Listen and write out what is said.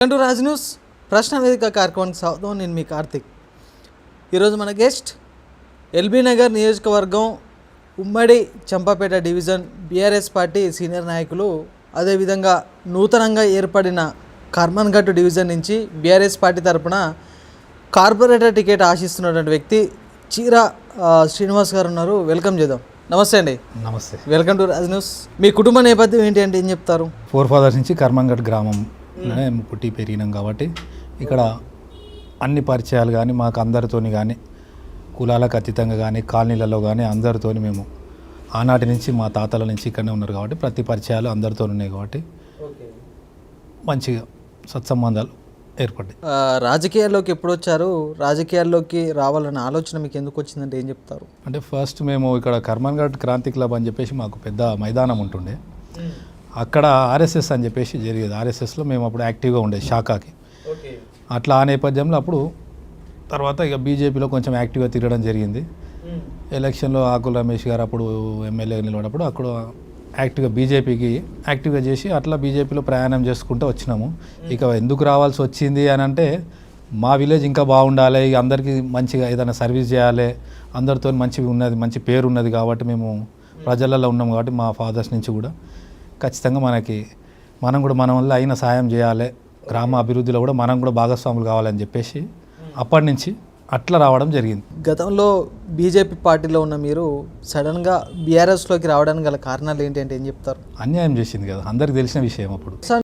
Welcome to Raj news ప్రశ్న వేదిక కార్యక్రమానికి స్వాగతం. నేను మీ కార్తిక్. ఈరోజు మన గెస్ట్ ఎల్బీ నగర్ నియోజకవర్గం ఉమ్మడి Champapet division BRS party senior నాయకులు, అదేవిధంగా నూతనంగా ఏర్పడిన కర్మన్ఘట్ డివిజన్ నుంచి బీఆర్ఎస్ పార్టీ తరఫున కార్పొరేటర్ టికెట్ ఆశిస్తున్నటువంటి వ్యక్తి చీరా శ్రీనివాస్ గారు ఉన్నారు. వెల్కమ్ చేద్దాం. నమస్తే అండి. నమస్తే. Welcome to Raj news. మీ కుటుంబ నేపథ్యం ఏంటి అంటే ఏం చెప్తారు? ఫోర్ ఫాదర్స్ నుంచి కర్మన్ఘట్ గ్రామం పుట్టి పెరిగినాం కాబట్టి ఇక్కడ అన్ని పరిచయాలు కానీ మాకు అందరితోని కానీ కులాలకు అతీతంగా కానీ కాలనీలలో కానీ అందరితోని మేము ఆనాటి నుంచి మా తాతల నుంచి ఇక్కడనే ఉన్నారు కాబట్టి ప్రతి పరిచయాలు అందరితో ఉన్నాయి కాబట్టి మంచిగా సత్సంబంధాలు ఏర్పడ్డాయి. రాజకీయాల్లోకి ఎప్పుడు వచ్చారు? రాజకీయాల్లోకి రావాలన్న ఆలోచన మీకు ఎందుకు వచ్చిందంటే ఏం చెప్తారు? అంటే ఫస్ట్ మేము ఇక్కడ కర్మన్ఘట్ క్రాంతి క్లబ్ అని చెప్పేసి మాకు పెద్ద మైదానం ఉంటుండే, అక్కడ ఆర్ఎస్ఎస్ అని చెప్పేసి జరిగేది. ఆర్ఎస్ఎస్లో మేము అప్పుడు యాక్టివ్గా ఉండేది శాఖకి. అట్లా ఆ నేపథ్యంలో అప్పుడు తర్వాత ఇక బీజేపీలో కొంచెం యాక్టివ్గా తిరగడం జరిగింది. ఎలక్షన్లో ఆకుల రమేష్ గారు అప్పుడు ఎమ్మెల్యే నిలబడినప్పుడు అక్కడ యాక్టివ్గా బీజేపీకి యాక్టివ్గా చేసి అట్లా బీజేపీలో ప్రయాణం చేసుకుంటూ వచ్చినాము. ఇక ఎందుకు రావాల్సి వచ్చింది అని అంటే మా విలేజ్ ఇంకా బాగుండాలి, అందరికీ మంచిగా ఏదైనా సర్వీస్ చేయాలి, అందరితో మంచిగా ఉన్నది, మంచి పేరు ఉన్నది కాబట్టి మేము ప్రజలలో ఉన్నాము కాబట్టి మా ఫాదర్స్ నుంచి కూడా ఖచ్చితంగా మనం కూడా మన వల్ల అయిన సాయం చేయాలి, గ్రామ అభివృద్ధిలో కూడా మనం కూడా భాగస్వాములు కావాలని చెప్పేసి అప్పటి నుంచి అట్లా రావడం జరిగింది. గతంలో బీజేపీ పార్టీలో ఉన్న మీరు సడన్గా బీఆర్ఎస్లోకి రావడానికి గల కారణాలు ఏంటి అంటే ఏం చెప్తారు? అన్యాయం చేసింది కదా, అందరికి తెలిసిన విషయం. అప్పుడు